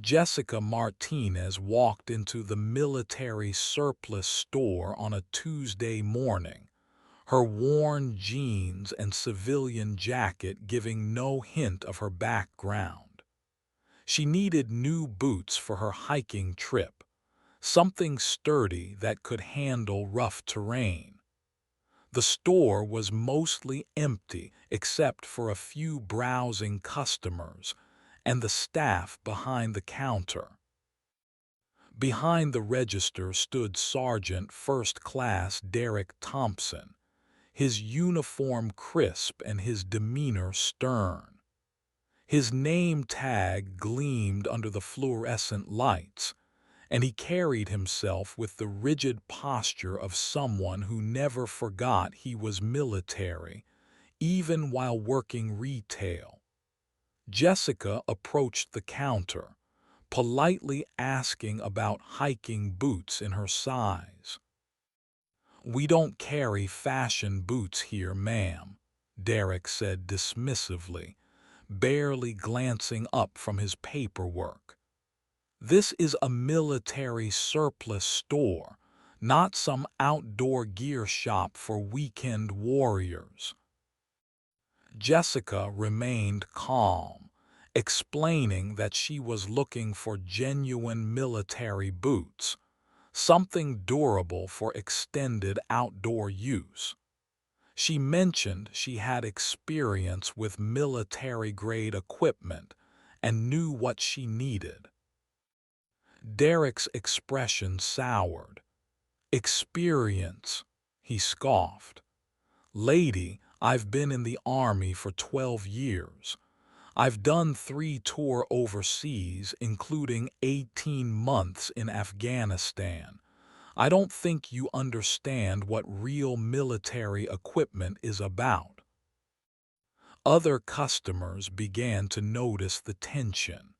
Jessica Martinez walked into the military surplus store on a Tuesday morning, her worn jeans and civilian jacket giving no hint of her background. She needed new boots for her hiking trip, something sturdy that could handle rough terrain. The store was mostly empty except for a few browsing customers and the staff behind the counter. Behind the register stood Sergeant First Class Derek Thompson, his uniform crisp and his demeanor stern. His name tag gleamed under the fluorescent lights, and he carried himself with the rigid posture of someone who never forgot he was military, even while working retail. Jessica approached the counter, politely asking about hiking boots in her size. "We don't carry fashion boots here, ma'am," Derek said dismissively, barely glancing up from his paperwork. "This is a military surplus store, not some outdoor gear shop for weekend warriors." Jessica remained calm, explaining that she was looking for genuine military boots, something durable for extended outdoor use. She mentioned she had experience with military-grade equipment and knew what she needed. Derek's expression soured. "Experience," he scoffed. "Lady, I've been in the Army for 12 years. I've done 3 tours overseas, including 18 months in Afghanistan. I don't think you understand what real military equipment is about." Other customers began to notice the tension.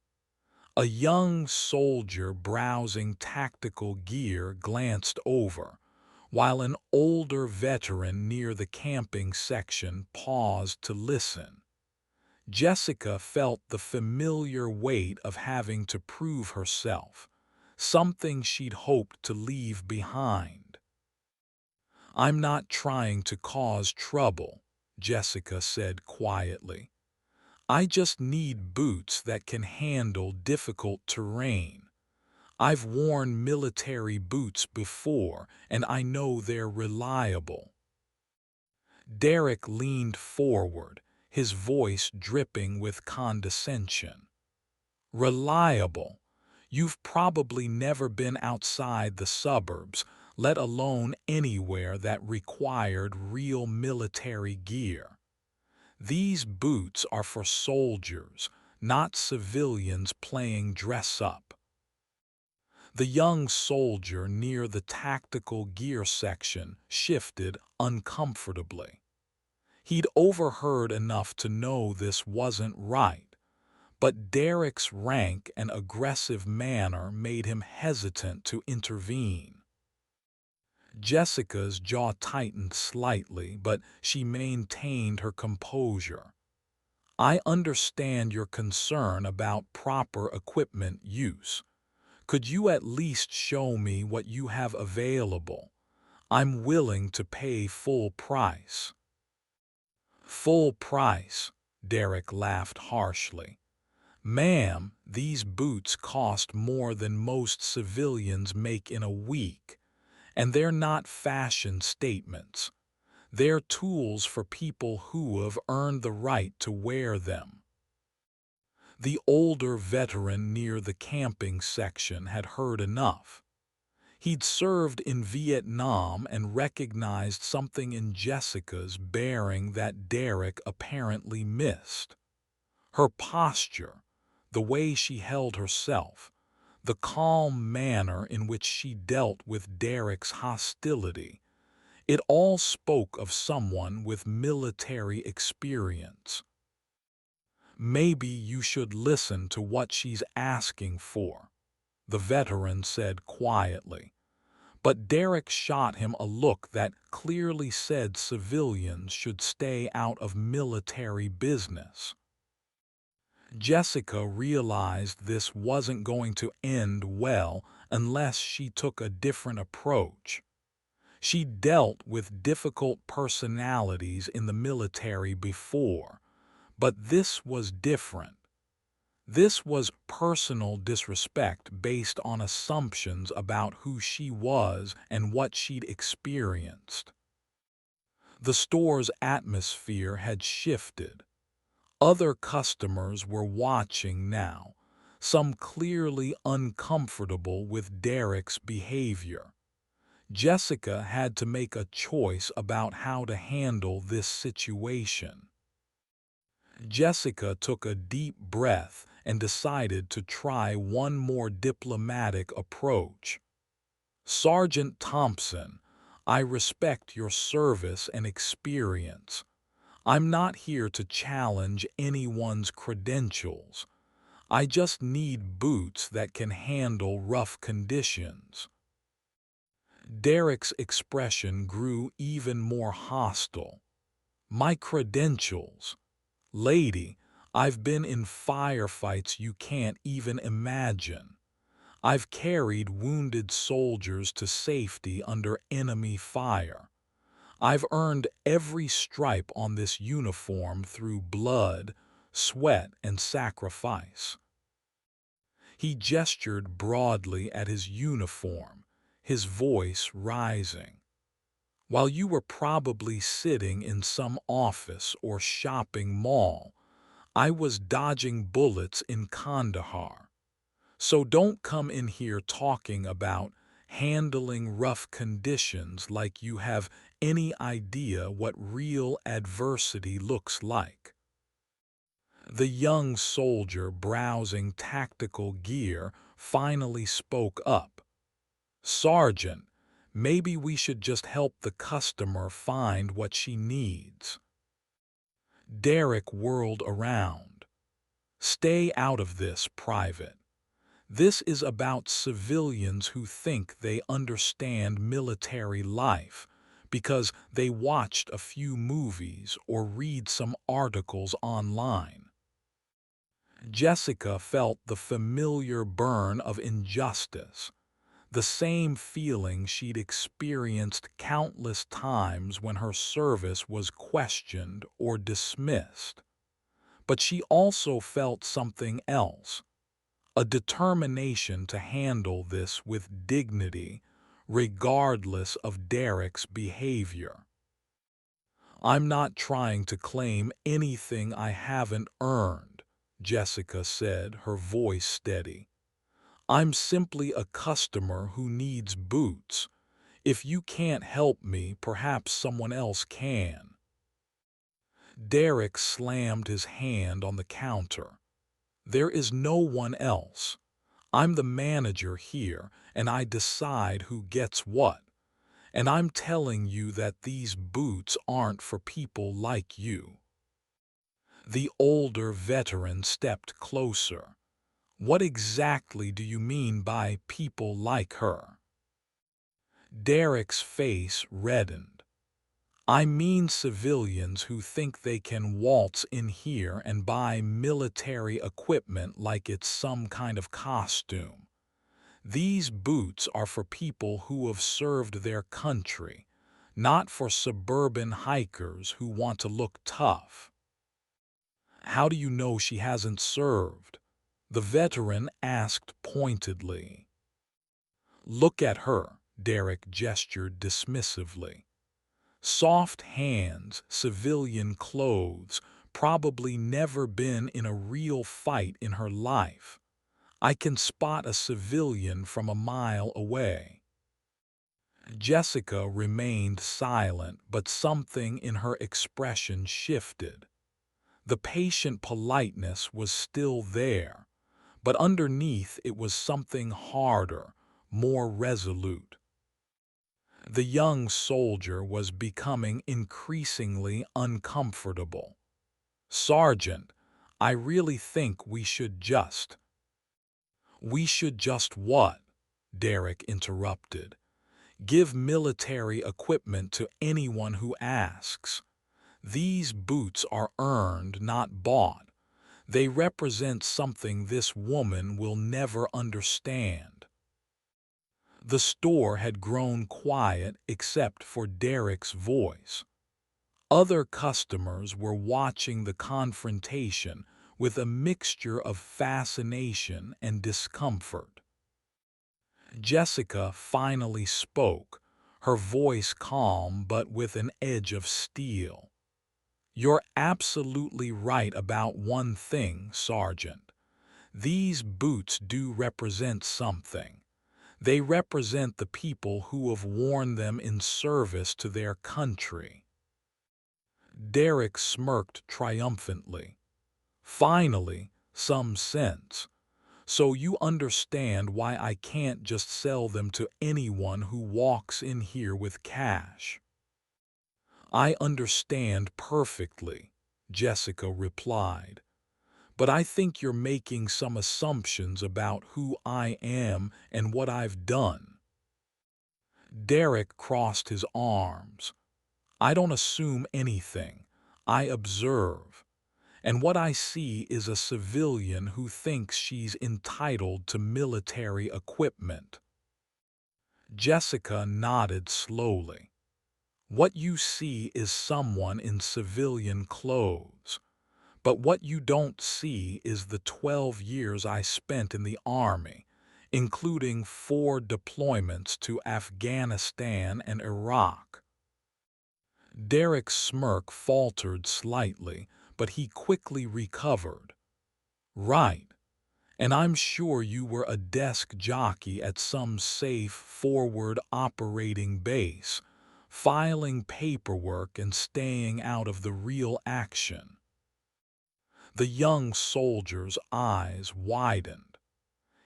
A young soldier browsing tactical gear glanced over, while an older veteran near the camping section paused to listen. Jessica felt the familiar weight of having to prove herself, something she'd hoped to leave behind. "I'm not trying to cause trouble," Jessica said quietly. "I just need boots that can handle difficult terrain. I've worn military boots before, and I know they're reliable." Derek leaned forward, his voice dripping with condescension. "Reliable? You've probably never been outside the suburbs, let alone anywhere that required real military gear. These boots are for soldiers, not civilians playing dress-up." The young soldier near the tactical gear section shifted uncomfortably. He'd overheard enough to know this wasn't right, but Derek's rank and aggressive manner made him hesitant to intervene. Jessica's jaw tightened slightly, but she maintained her composure. "I understand your concern about proper equipment use. Could you at least show me what you have available? I'm willing to pay full price." "Full price?" Derek laughed harshly. "Ma'am, these boots cost more than most civilians make in a week, and they're not fashion statements. They're tools for people who have earned the right to wear them." The older veteran near the camping section had heard enough. He'd served in Vietnam and recognized something in Jessica's bearing that Derek apparently missed. Her posture, the way she held herself, the calm manner in which she dealt with Derek's hostility, it all spoke of someone with military experience. "Maybe you should listen to what she's asking for," the veteran said quietly. But Derek shot him a look that clearly said civilians should stay out of military business. Jessica realized this wasn't going to end well unless she took a different approach. She dealt with difficult personalities in the military before, but this was different. This was personal disrespect based on assumptions about who she was and what she'd experienced. The store's atmosphere had shifted. Other customers were watching now, some clearly uncomfortable with Derek's behavior. Jessica had to make a choice about how to handle this situation. Jessica took a deep breath and decided to try one more diplomatic approach. "Sergeant Thompson, I respect your service and experience. I'm not here to challenge anyone's credentials. I just need boots that can handle rough conditions." Derek's expression grew even more hostile. "My credentials? Lady, I've been in firefights you can't even imagine. I've carried wounded soldiers to safety under enemy fire. I've earned every stripe on this uniform through blood, sweat, and sacrifice." He gestured broadly at his uniform, his voice rising. "While you were probably sitting in some office or shopping mall, I was dodging bullets in Kandahar. So don't come in here talking about handling rough conditions like you have any idea what real adversity looks like." The young soldier browsing tactical gear finally spoke up. "Sergeant, maybe we should just help the customer find what she needs." Derek whirled around. "Stay out of this, Private. This is about civilians who think they understand military life because they watched a few movies or read some articles online." Jessica felt the familiar burn of injustice, the same feeling she'd experienced countless times when her service was questioned or dismissed. But she also felt something else, a determination to handle this with dignity, regardless of Derek's behavior. "I'm not trying to claim anything I haven't earned," Jessica said, her voice steady. "I'm simply a customer who needs boots. If you can't help me, perhaps someone else can." Derek slammed his hand on the counter. "There is no one else. I'm the manager here, and I decide who gets what. And I'm telling you that these boots aren't for people like you." The older veteran stepped closer. "What exactly do you mean by people like her?" Derek's face reddened. "I mean civilians who think they can waltz in here and buy military equipment like it's some kind of costume. These boots are for people who have served their country, not for suburban hikers who want to look tough." "How do you know she hasn't served?" the veteran asked pointedly. "Look at her," Derek gestured dismissively. "Soft hands, civilian clothes, probably never been in a real fight in her life. I can spot a civilian from a mile away." Jessica remained silent, but something in her expression shifted. The patient politeness was still there, but underneath it was something harder, more resolute. The young soldier was becoming increasingly uncomfortable. "Sergeant, I really think we should just—" "We should just what?" Derek interrupted. "Give military equipment to anyone who asks. These boots are earned, not bought. They represent something this woman will never understand. The store had grown quiet except for Derek's voice. Other customers were watching the confrontation with a mixture of fascination and discomfort. Jessica finally spoke, her voice calm but with an edge of steel. "You're absolutely right about one thing, Sergeant. These boots do represent something. They represent the people who have worn them in service to their country." Derek smirked triumphantly. "Finally, some sense. So you understand why I can't just sell them to anyone who walks in here with cash." "I understand perfectly," Jessica replied. "But I think you're making some assumptions about who I am and what I've done." Derek crossed his arms. "I don't assume anything. I observe. And what I see is a civilian who thinks she's entitled to military equipment." Jessica nodded slowly. "What you see is someone in civilian clothes. But what you don't see is the 12 years I spent in the Army, including 4 deployments to Afghanistan and Iraq." Derek's smirk faltered slightly, but he quickly recovered. "Right. And I'm sure you were a desk jockey at some safe forward operating base, filing paperwork and staying out of the real action." The young soldier's eyes widened.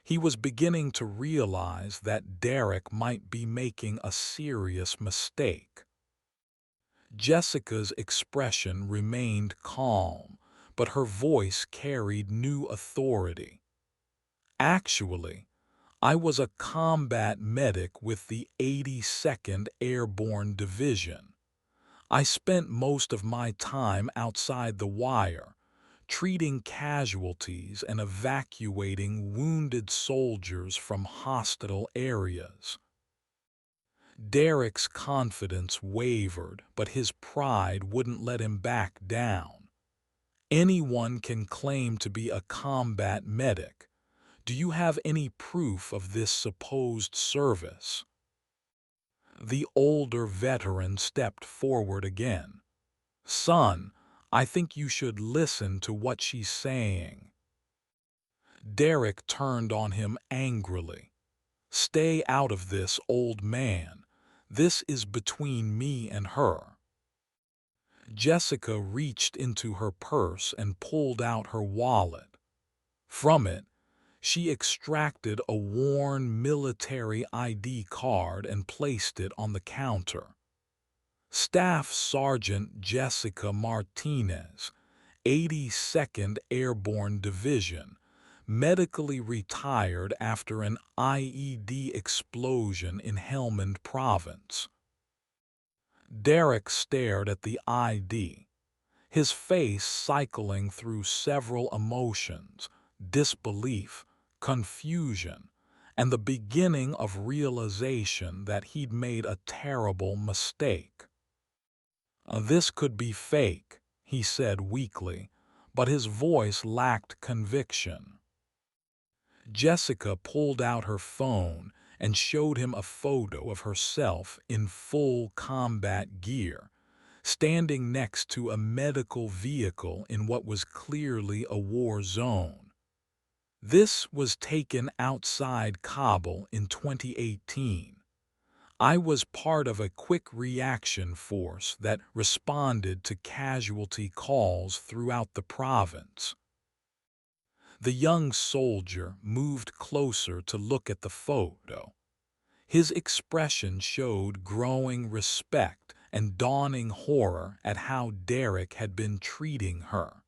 He was beginning to realize that Derek might be making a serious mistake. Jessica's expression remained calm, but her voice carried new authority. "Actually, I was a combat medic with the 82nd Airborne Division. I spent most of my time outside the wire, treating casualties and evacuating wounded soldiers from hostile areas." Derek's confidence wavered, but his pride wouldn't let him back down. "Anyone can claim to be a combat medic. Do you have any proof of this supposed service?" The older veteran stepped forward again. "Son, I think you should listen to what she's saying." Derek turned on him angrily. "Stay out of this, old man. This is between me and her." Jessica reached into her purse and pulled out her wallet. From it, she extracted a worn military ID card and placed it on the counter. "Staff Sergeant Jessica Martinez, 82nd Airborne Division, medically retired after an IED explosion in Helmand Province." Derek stared at the ID, his face cycling through several emotions: disbelief, confusion, and the beginning of realization that he'd made a terrible mistake. "This could be fake," he said weakly, but his voice lacked conviction. Jessica pulled out her phone and showed him a photo of herself in full combat gear, standing next to a medical vehicle in what was clearly a war zone. "This was taken outside Kabul in 2018. I was part of a quick reaction force that responded to casualty calls throughout the province." The young soldier moved closer to look at the photo. His expression showed growing respect and dawning horror at how Derek had been treating her.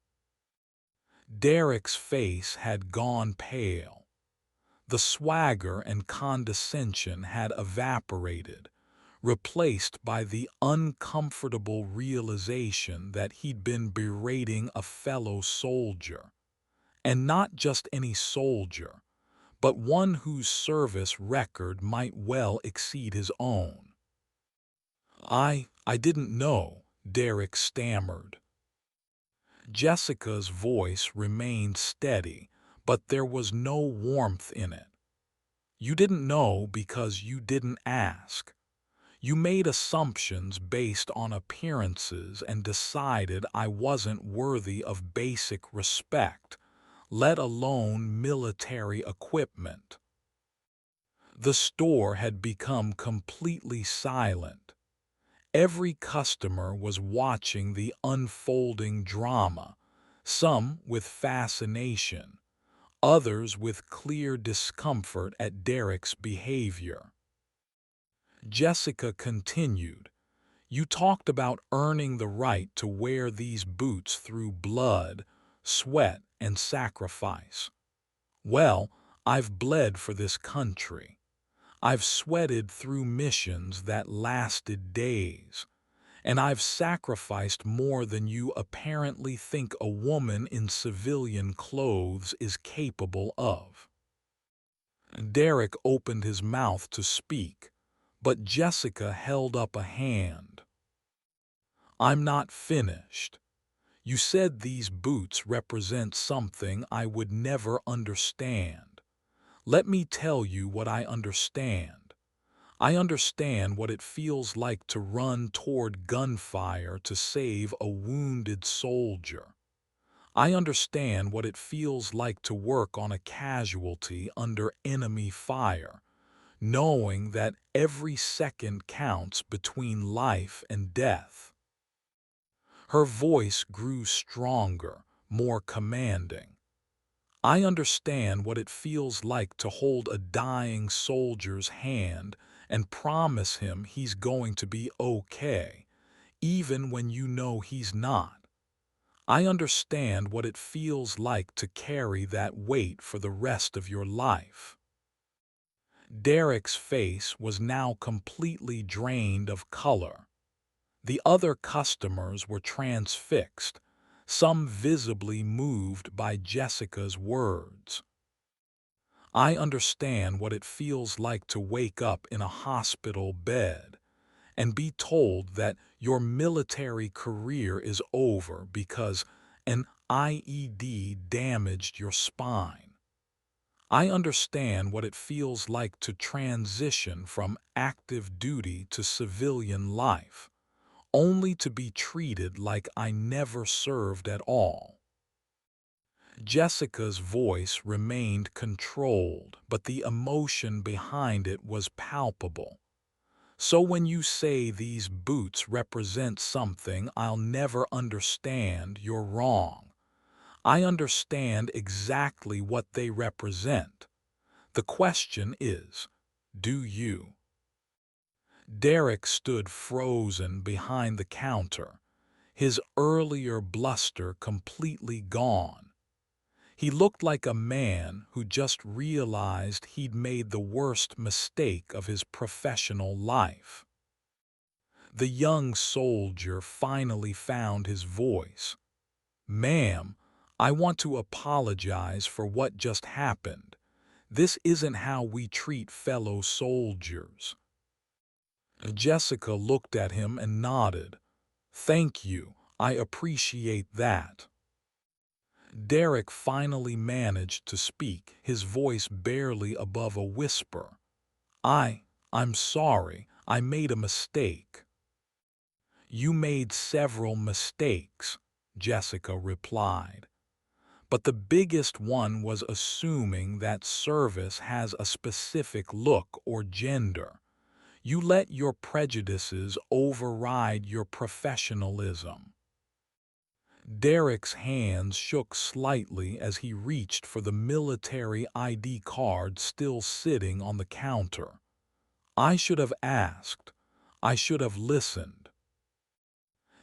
Derek's face had gone pale. The swagger and condescension had evaporated, replaced by the uncomfortable realization that he'd been berating a fellow soldier. and not just any soldier, but one whose service record might well exceed his own. I didn't know, Derek stammered. Jessica's voice remained steady, but there was no warmth in it. You didn't know because you didn't ask. You made assumptions based on appearances and decided I wasn't worthy of basic respect, let alone military equipment. The store had become completely silent. Every customer was watching the unfolding drama, some with fascination, others with clear discomfort at Derek's behavior. Jessica continued, "You talked about earning the right to wear these boots through blood, sweat, and sacrifice. Well, I've bled for this country. I've sweated through missions that lasted days, and I've sacrificed more than you apparently think a woman in civilian clothes is capable of." Derek opened his mouth to speak, but Jessica held up a hand. "I'm not finished. You said these boots represent something I would never understand. Let me tell you what I understand. I understand what it feels like to run toward gunfire to save a wounded soldier. I understand what it feels like to work on a casualty under enemy fire, knowing that every second counts between life and death." Her voice grew stronger, more commanding. "I understand what it feels like to hold a dying soldier's hand and promise him he's going to be okay, even when you know he's not. I understand what it feels like to carry that weight for the rest of your life." Derek's face was now completely drained of color. The other customers were transfixed, some visibly moved by Jessica's words. "I understand what it feels like to wake up in a hospital bed and be told that your military career is over because an IED damaged your spine. I understand what it feels like to transition from active duty to civilian life, only to be treated like I never served at all." Jessica's voice remained controlled, but the emotion behind it was palpable. "So when you say these boots represent something I'll never understand, you're wrong. I understand exactly what they represent. The question is, do you?" Derek stood frozen behind the counter, his earlier bluster completely gone. He looked like a man who just realized he'd made the worst mistake of his professional life. The young soldier finally found his voice. "Ma'am, I want to apologize for what just happened. This isn't how we treat fellow soldiers." Jessica looked at him and nodded. "Thank you, I appreciate that." Derek finally managed to speak, his voice barely above a whisper. I'm sorry, I made a mistake." "You made several mistakes," Jessica replied. "But the biggest one was assuming that service has a specific look or gender. You let your prejudices override your professionalism." Derek's hands shook slightly as he reached for the military ID card still sitting on the counter. "I should have asked. I should have listened."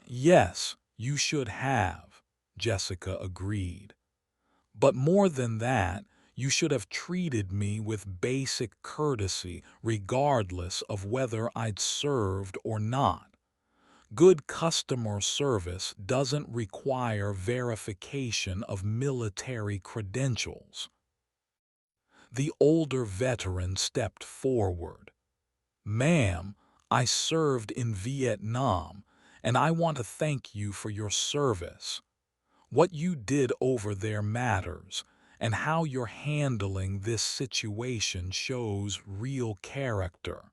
"Yes, you should have," Jessica agreed. "But more than that, you should have treated me with basic courtesy regardless of whether I'd served or not. Good customer service doesn't require verification of military credentials. The older veteran stepped forward. Ma'am, I served in Vietnam, and I want to thank you for your service. What you did over there matters, and how you're handling this situation shows real character.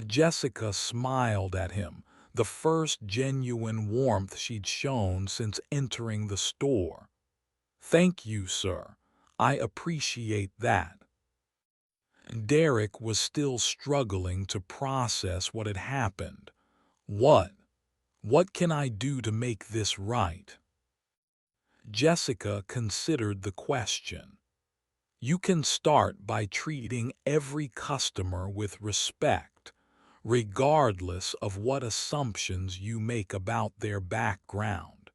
Jessica smiled at him, the first genuine warmth she'd shown since entering the store. Thank you, sir. I appreciate that. Derek was still struggling to process what had happened. What? What can I do to make this right? Jessica considered the question. You can start by treating every customer with respect, regardless of what assumptions you make about their background.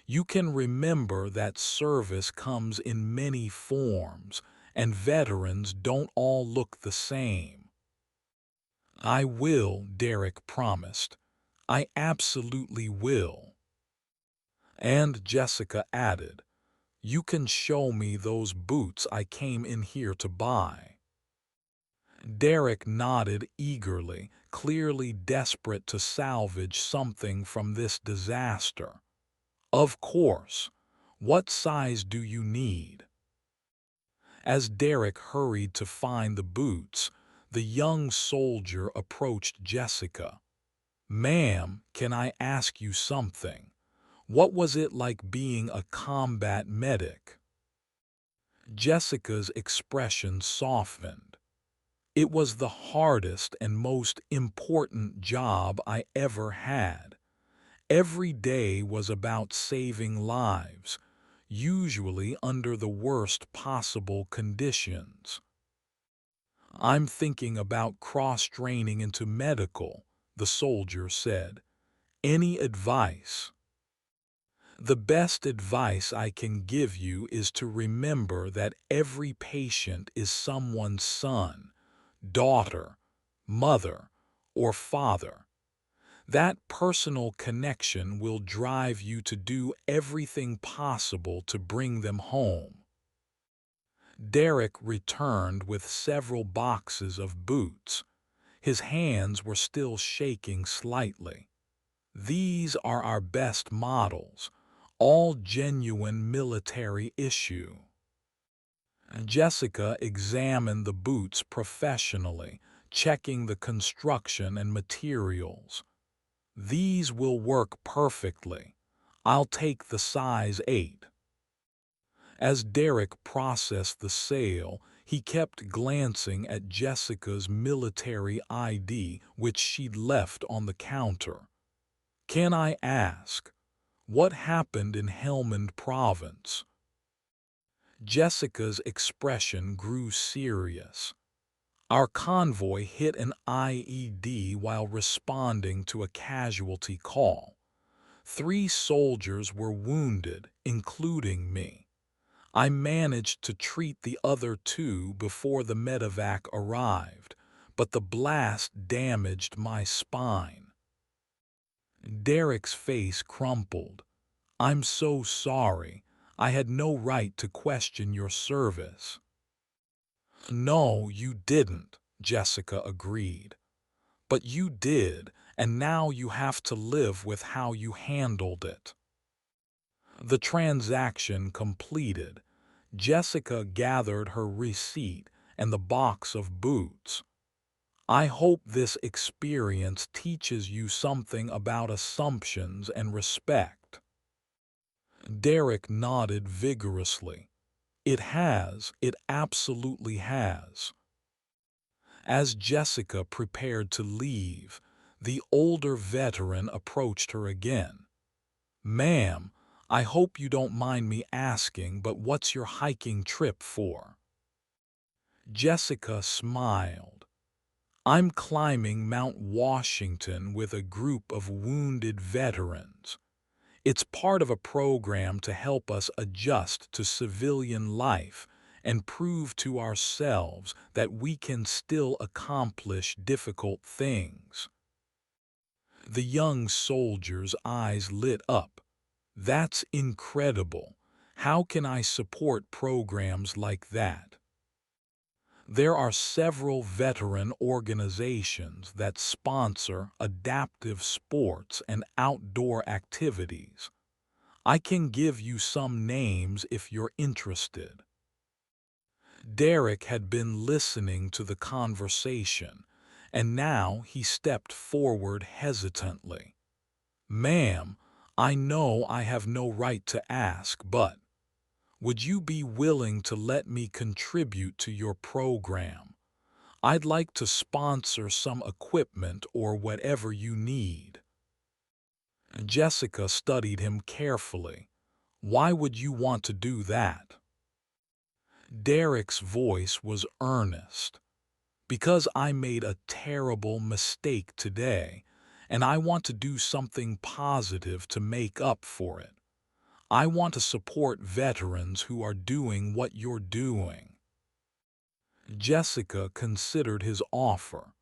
You can remember that service comes in many forms, and veterans don't all look the same. I will, Derek promised. I absolutely will. And Jessica added, you can show me those boots I came in here to buy. Derek nodded eagerly, clearly desperate to salvage something from this disaster. Of course. What size do you need? As Derek hurried to find the boots, the young soldier approached Jessica. Ma'am, can I ask you something? What was it like being a combat medic? Jessica's expression softened. It was the hardest and most important job I ever had. Every day was about saving lives, usually under the worst possible conditions. I'm thinking about cross-training into medical, the soldier said. Any advice? The best advice I can give you is to remember that every patient is someone's son, daughter, mother, or father. That personal connection will drive you to do everything possible to bring them home. Derek returned with several boxes of boots. His hands were still shaking slightly. These are our best models, all genuine military issue. Jessica examined the boots professionally, checking the construction and materials. These will work perfectly. I'll take the size 8. As Derek processed the sale, he kept glancing at Jessica's military ID, which she'd left on the counter. Can I ask, what happened in Helmand Province? Jessica's expression grew serious. Our convoy hit an IED while responding to a casualty call. 3 soldiers were wounded, including me. I managed to treat the other 2 before the medevac arrived, but the blast damaged my spine. Derek's face crumpled. I'm so sorry. I had no right to question your service. No, you didn't, Jessica agreed. But you did, and now you have to live with how you handled it. The transaction completed, Jessica gathered her receipt and the box of boots. I hope this experience teaches you something about assumptions and respect. Derek nodded vigorously. It absolutely has. As Jessica prepared to leave, the older veteran approached her again. Ma'am, I hope you don't mind me asking, but what's your hiking trip for? Jessica smiled. I'm climbing Mount Washington with a group of wounded veterans. It's part of a program to help us adjust to civilian life and prove to ourselves that we can still accomplish difficult things. The young soldier's eyes lit up. That's incredible. How can I support programs like that? There are several veteran organizations that sponsor adaptive sports and outdoor activities. I can give you some names if you're interested. Derek had been listening to the conversation, and now he stepped forward hesitantly. Ma'am, I know I have no right to ask, but would you be willing to let me contribute to your program? I'd like to sponsor some equipment or whatever you need. Jessica studied him carefully. Why would you want to do that? Derek's voice was earnest. Because I made a terrible mistake today, and I want to do something positive to make up for it. I want to support veterans who are doing what you're doing. Jessica considered his offer.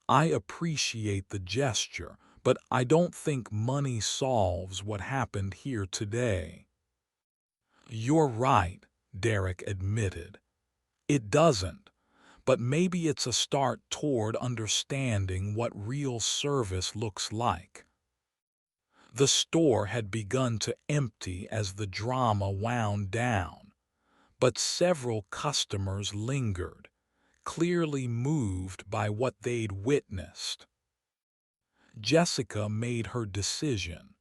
I appreciate the gesture, but I don't think money solves what happened here today. You're right, Derek admitted. It doesn't, but maybe it's a start toward understanding what real service looks like. The store had begun to empty as the drama wound down, but several customers lingered, clearly moved by what they'd witnessed. Jessica made her decision.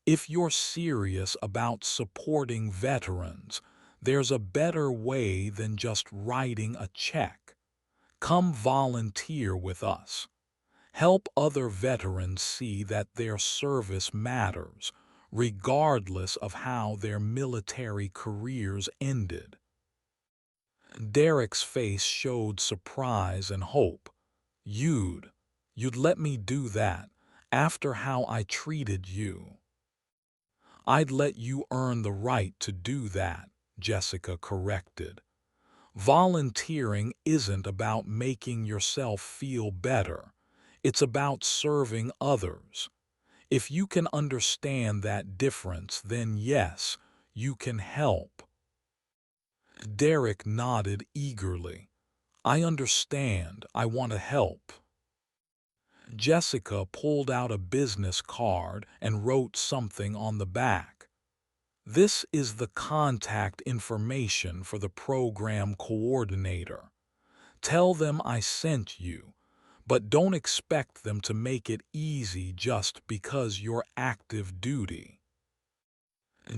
If you're serious about supporting veterans, there's a better way than just writing a check. Come volunteer with us. Help other veterans see that their service matters, regardless of how their military careers ended. Derek's face showed surprise and hope. You'd let me do that after how I treated you. I'd let you earn the right to do that, Jessica corrected. Volunteering isn't about making yourself feel better. It's about serving others. If you can understand that difference, then yes, you can help. Derek nodded eagerly. I understand. I want to help. Jessica pulled out a business card and wrote something on the back. This is the contact information for the program coordinator. Tell them I sent you, but don't expect them to make it easy just because you're active duty.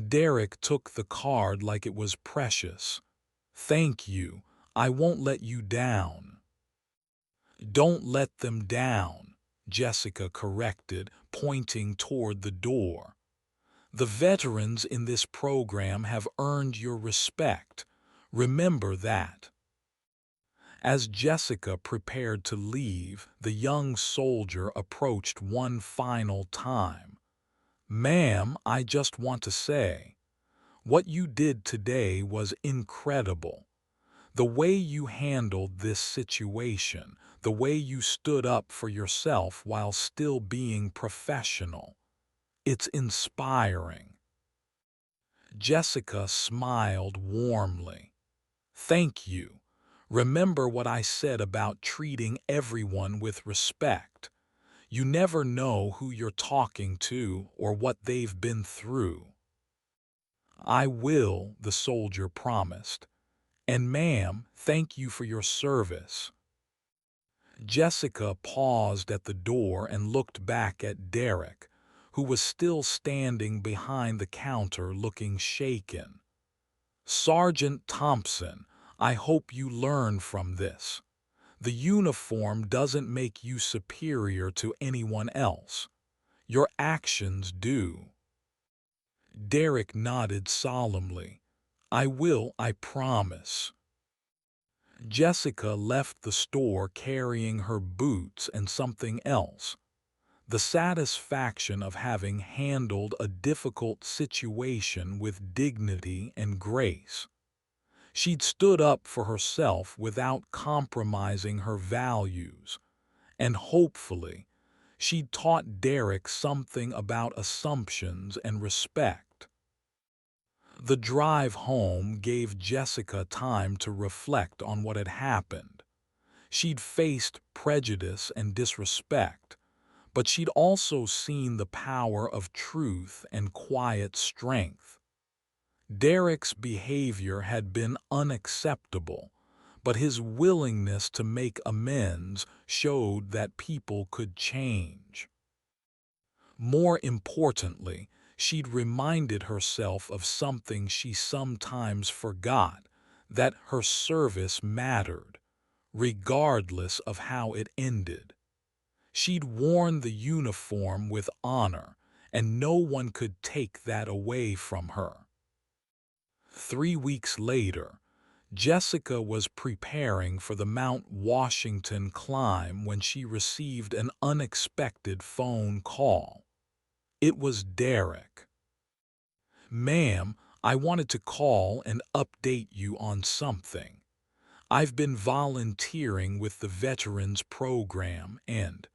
Derek took the card like it was precious. Thank you. I won't let you down. Don't let them down, Jessica corrected, pointing toward the door. The veterans in this program have earned your respect. Remember that. As Jessica prepared to leave, the young soldier approached one final time. Ma'am, I just want to say, what you did today was incredible. The way you handled this situation, the way you stood up for yourself while still being professional, it's inspiring. Jessica smiled warmly. Thank you. Remember what I said about treating everyone with respect. You never know who you're talking to or what they've been through. I will, the soldier promised. And ma'am, thank you for your service. Jessica paused at the door and looked back at Derek, who was still standing behind the counter looking shaken. Sergeant Thompson, I hope you learn from this. The uniform doesn't make you superior to anyone else. Your actions do. Derek nodded solemnly. I will, I promise. Jessica left the store carrying her boots and something else. The satisfaction of having handled a difficult situation with dignity and grace. She'd stood up for herself without compromising her values, and hopefully, She'd taught Derek something about assumptions and respect. The drive home gave Jessica time to reflect on what had happened. She'd faced prejudice and disrespect, but she'd also seen the power of truth and quiet strength. Derek's behavior had been unacceptable, but his willingness to make amends showed that people could change. More importantly, she'd reminded herself of something she sometimes forgot, that her service mattered, regardless of how it ended. She'd worn the uniform with honor, and no one could take that away from her. 3 weeks later, Jessica was preparing for the Mount Washington climb when she received an unexpected phone call. It was Derek. "Ma'am, I wanted to call and update you on something. I've been volunteering with the Veterans Program and,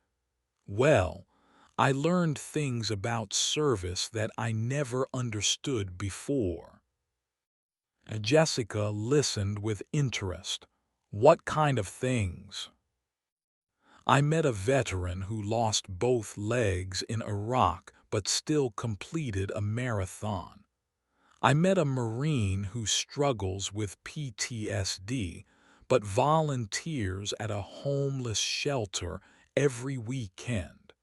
well, I learned things about service that I never understood before." Jessica listened with interest. "What kind of things?" "I met a veteran who lost both legs in Iraq but still completed a marathon. I met a Marine who struggles with PTSD but volunteers at a homeless shelter every weekend.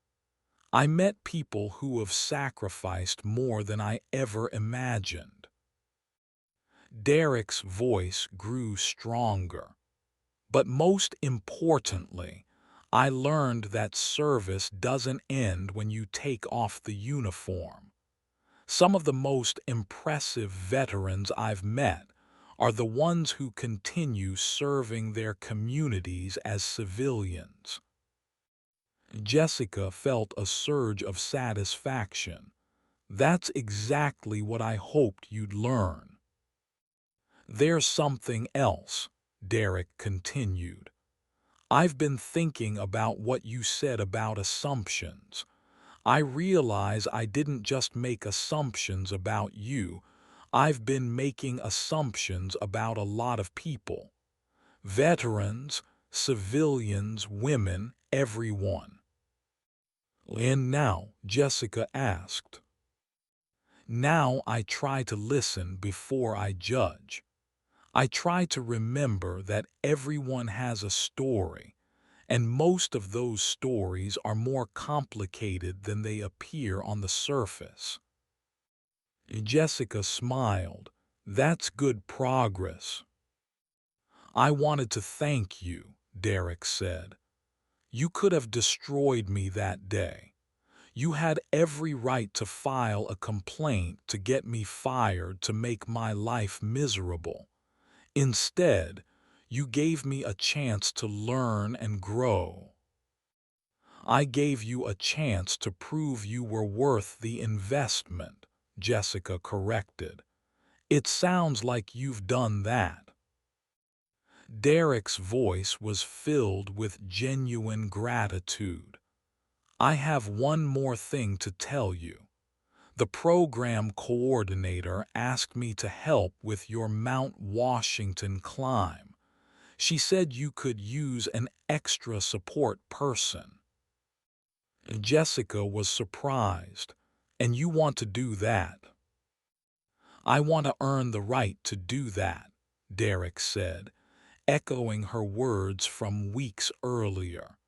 I met people who have sacrificed more than I ever imagined." Derek's voice grew stronger. "But most importantly, I learned that service doesn't end when you take off the uniform. Some of the most impressive veterans I've met are the ones who continue serving their communities as civilians." Jessica felt a surge of satisfaction. "That's exactly what I hoped you'd learn." "There's something else," Derek continued. "I've been thinking about what you said about assumptions. I realize I didn't just make assumptions about you. I've been making assumptions about a lot of people. Veterans, civilians, women, everyone." "And now?" Jessica asked. "Now I try to listen before I judge. I try to remember that everyone has a story, and most of those stories are more complicated than they appear on the surface." Jessica smiled. "That's good progress." "I wanted to thank you," Derek said. "You could have destroyed me that day. You had every right to file a complaint to get me fired to make my life miserable. Instead, you gave me a chance to learn and grow." "I gave you a chance to prove you were worth the investment," Jessica corrected. "It sounds like you've done that." Derek's voice was filled with genuine gratitude. "I have one more thing to tell you. The program coordinator asked me to help with your Mount Washington climb. She said you could use an extra support person." Jessica was surprised. "And you want to do that?" "I want to earn the right to do that," Derek said, echoing her words from weeks earlier.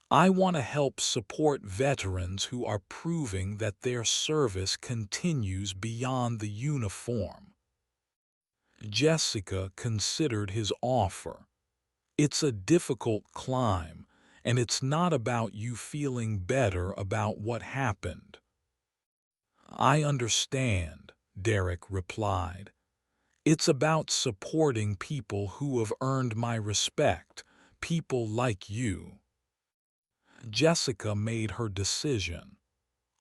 "I want to help support veterans who are proving that their service continues beyond the uniform." Jessica considered his offer. "It's a difficult climb, and it's not about you feeling better about what happened." "I understand," Derek replied. "It's about supporting people who have earned my respect, people like you." Jessica made her decision.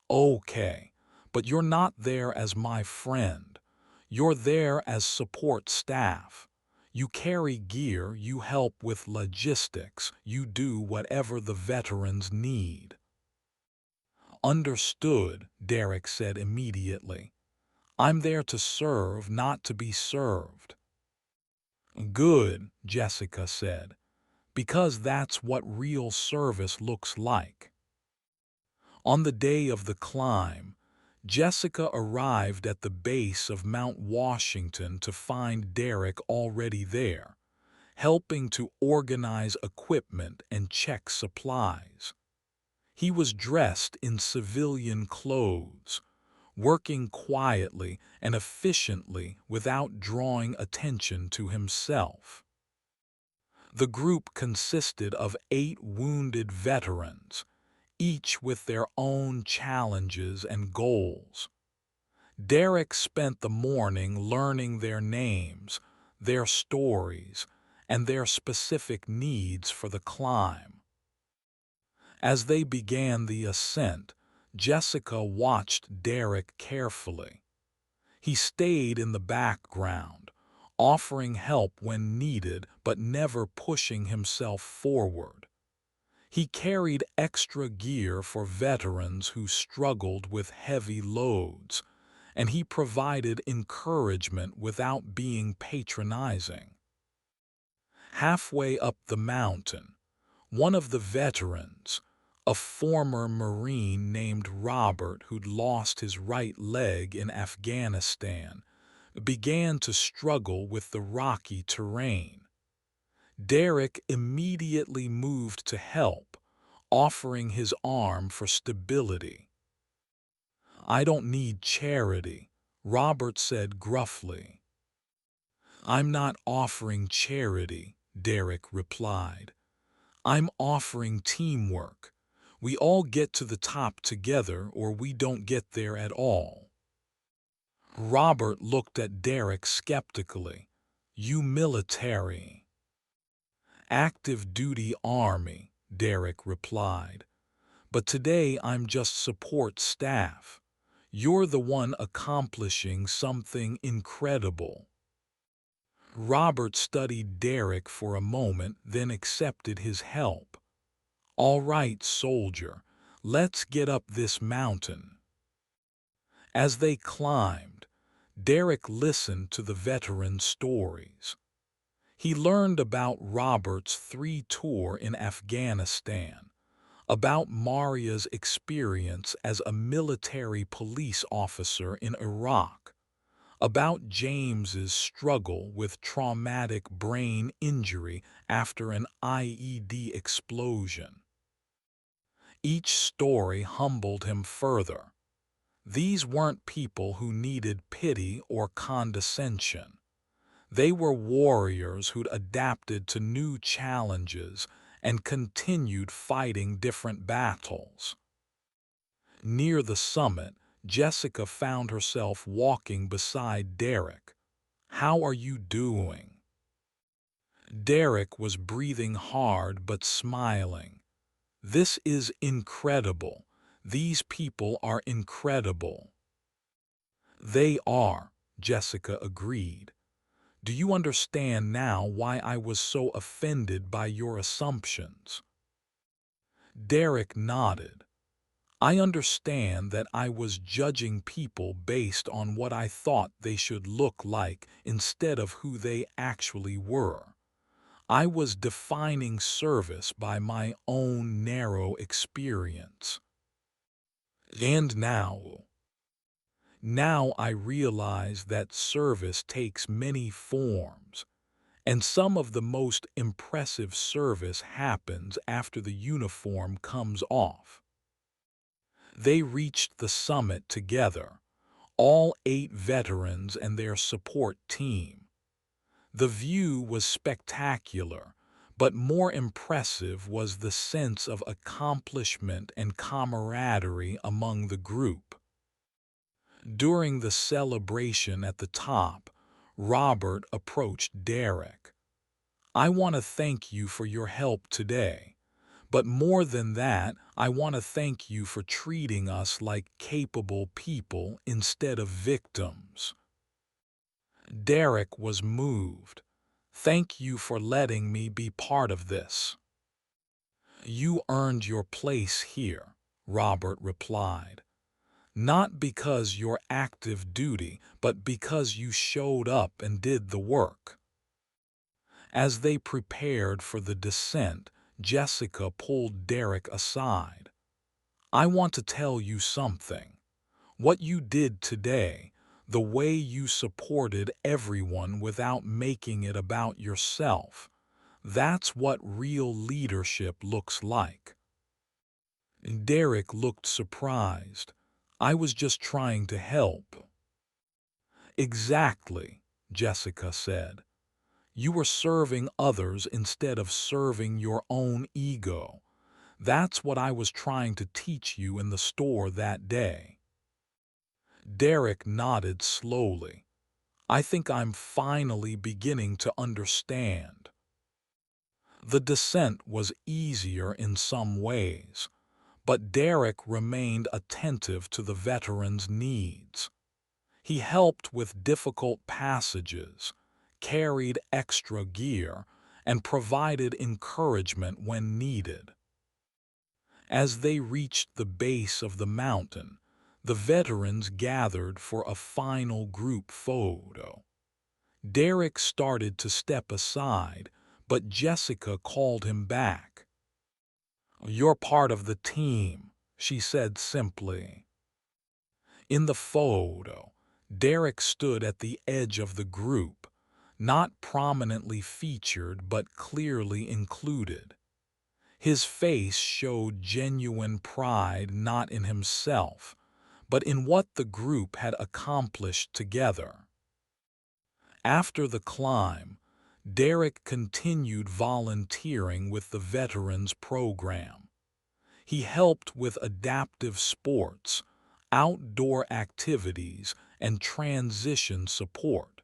"Okay, but you're not there as my friend. You're there as support staff. You carry gear, you help with logistics, you do whatever the veterans need." Understood, Derek said immediately. I'm there to serve, not to be served. Good, Jessica said, because that's what real service looks like. On the day of the climb, Jessica arrived at the base of Mount Washington to find Derek already there, helping to organize equipment and check supplies. He was dressed in civilian clothes, working quietly and efficiently without drawing attention to himself. The group consisted of 8 wounded veterans, each with their own challenges and goals. Derek spent the morning learning their names, their stories, and their specific needs for the climb. As they began the ascent, Jessica watched Derek carefully. He stayed in the background, offering help when needed but never pushing himself forward. He carried extra gear for veterans who struggled with heavy loads, and he provided encouragement without being patronizing. Halfway up the mountain, one of the veterans, a former Marine named Robert who'd lost his right leg in Afghanistan, began to struggle with the rocky terrain. Derek immediately moved to help, offering his arm for stability. "I don't need charity," Robert said gruffly. "I'm not offering charity," Derek replied. "I'm offering teamwork. We all get to the top together or we don't get there at all." Robert looked at Derek skeptically. "You military?" "Active duty army," Derek replied. "But today I'm just support staff. You're the one accomplishing something incredible." Robert studied Derek for a moment, then accepted his help. "All right, soldier, let's get up this mountain." As they climbed, Derek listened to the veteran stories. He learned about Robert's 3 tour in Afghanistan, about Maria's experience as a military police officer in Iraq, about James's struggle with traumatic brain injury after an IED explosion. Each story humbled him further. These weren't people who needed pity or condescension. They were warriors who'd adapted to new challenges and continued fighting different battles. Near the summit, Jessica found herself walking beside Derek. "How are you doing?" Derek was breathing hard but smiling. "This is incredible. These people are incredible." "They are," Jessica agreed. "Do you understand now why I was so offended by your assumptions?" Derek nodded. "I understand that I was judging people based on what I thought they should look like instead of who they actually were. I was defining service by my own narrow experience. And now I realize that service takes many forms, and some of the most impressive service happens after the uniform comes off." They reached the summit together, all 8 veterans and their support team. The view was spectacular, but more impressive was the sense of accomplishment and camaraderie among the group. During the celebration at the top, Robert approached Derek. "I want to thank you for your help today. But more than that, I want to thank you for treating us like capable people instead of victims." Derek was moved. "Thank you for letting me be part of this." "You earned your place here," Robert replied. Not because you're active duty, but because you showed up and did the work. As they prepared for the descent, Jessica pulled Derek aside. I want to tell you something. What you did today, the way you supported everyone without making it about yourself, that's what real leadership looks like. Derek looked surprised. I was just trying to help. Exactly, Jessica said. You were serving others instead of serving your own ego. That's what I was trying to teach you in the store that day. Derek nodded slowly. I think I'm finally beginning to understand. The descent was easier in some ways, but Derek remained attentive to the veterans' needs. He helped with difficult passages, carried extra gear, and provided encouragement when needed. As they reached the base of the mountain, the veterans gathered for a final group photo. Derek started to step aside, but Jessica called him back. You're part of the team, she said simply. In the photo, Derek stood at the edge of the group, not prominently featured but clearly included. His face showed genuine pride not in himself, but in what the group had accomplished together. After the climb, Derek continued volunteering with the Veterans Program. He helped with adaptive sports, outdoor activities, and transition support.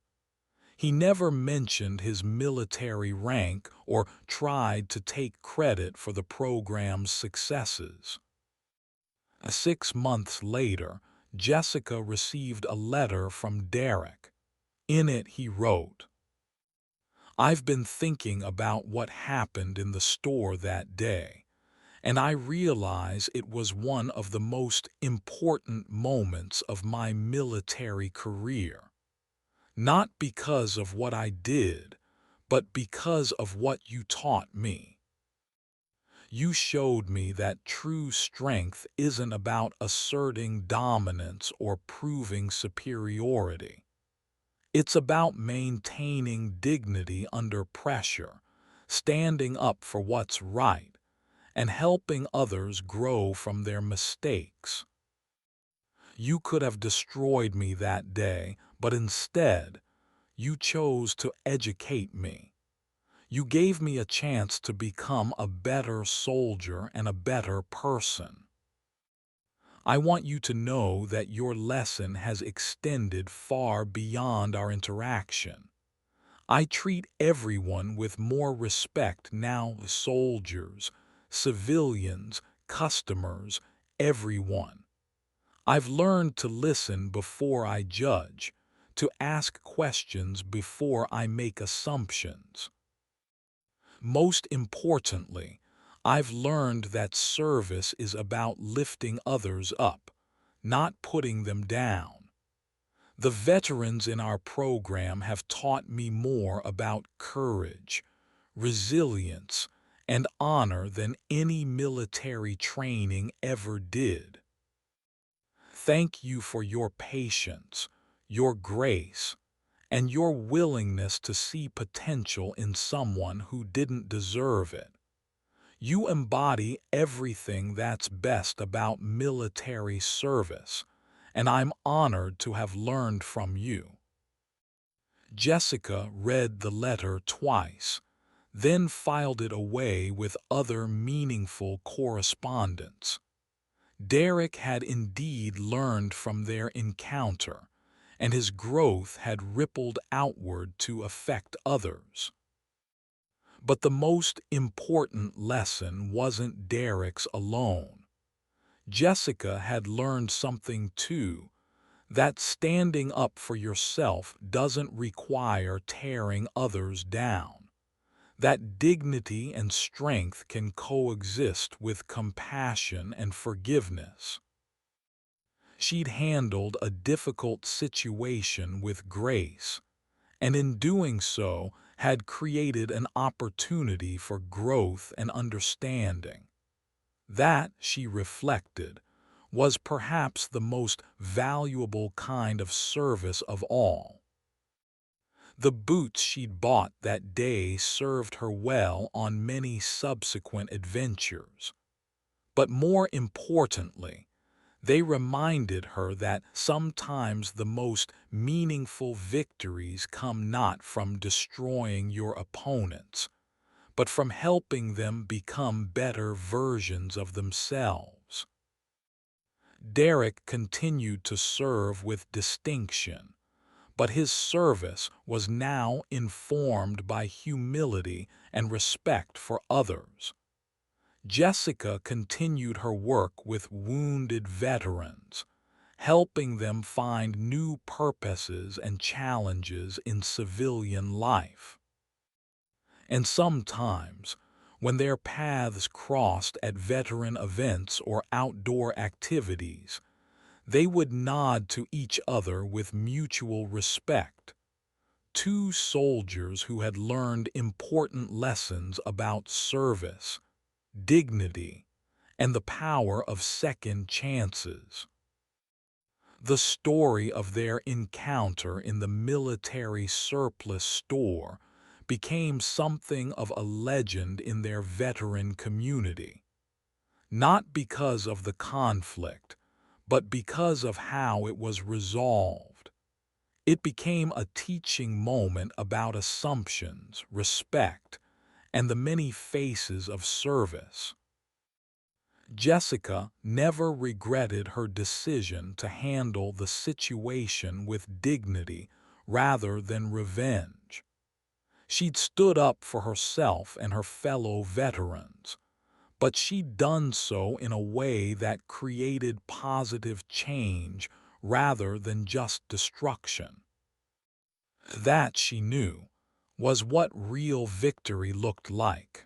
He never mentioned his military rank or tried to take credit for the program's successes. 6 months later, Jessica received a letter from Derek. In it he wrote, I've been thinking about what happened in the store that day, and I realize it was one of the most important moments of my military career. Not because of what I did, but because of what you taught me. You showed me that true strength isn't about asserting dominance or proving superiority. It's about maintaining dignity under pressure, standing up for what's right, and helping others grow from their mistakes. You could have destroyed me that day, but instead, you chose to educate me. You gave me a chance to become a better soldier and a better person. I want you to know that your lesson has extended far beyond our interaction. I treat everyone with more respect now, soldiers, civilians, customers, everyone. I've learned to listen before I judge, to ask questions before I make assumptions. Most importantly, I've learned that service is about lifting others up, not putting them down. The veterans in our program have taught me more about courage, resilience, and honor than any military training ever did. Thank you for your patience, your grace, and your willingness to see potential in someone who didn't deserve it. You embody everything that's best about military service, and I'm honored to have learned from you. Jessica read the letter twice, then filed it away with other meaningful correspondence. Derek had indeed learned from their encounter, and his growth had rippled outward to affect others. But the most important lesson wasn't Derek's alone. Jessica had learned something too, that standing up for yourself doesn't require tearing others down. that dignity and strength can coexist with compassion and forgiveness. She'd handled a difficult situation with grace, and in doing so had created an opportunity for growth and understanding. That, she reflected, was perhaps the most valuable kind of service of all. The boots she'd bought that day served her well on many subsequent adventures. But more importantly, they reminded her that sometimes the most meaningful victories come not from destroying your opponents, but from helping them become better versions of themselves. Derek continued to serve with distinction, but his service was now informed by humility and respect for others. Jessica continued her work with wounded veterans, helping them find new purposes and challenges in civilian life. And sometimes, when their paths crossed at veteran events or outdoor activities, they would nod to each other with mutual respect. Two soldiers who had learned important lessons about service, dignity, and the power of second chances. The story of their encounter in the military surplus store became something of a legend in their veteran community, not because of the conflict, but because of how it was resolved. It became a teaching moment about assumptions, respect, and the many faces of service. Jessica never regretted her decision to handle the situation with dignity rather than revenge. She'd stood up for herself and her fellow veterans, but she'd done so in a way that created positive change rather than just destruction. That, she knew, was what real victory looked like.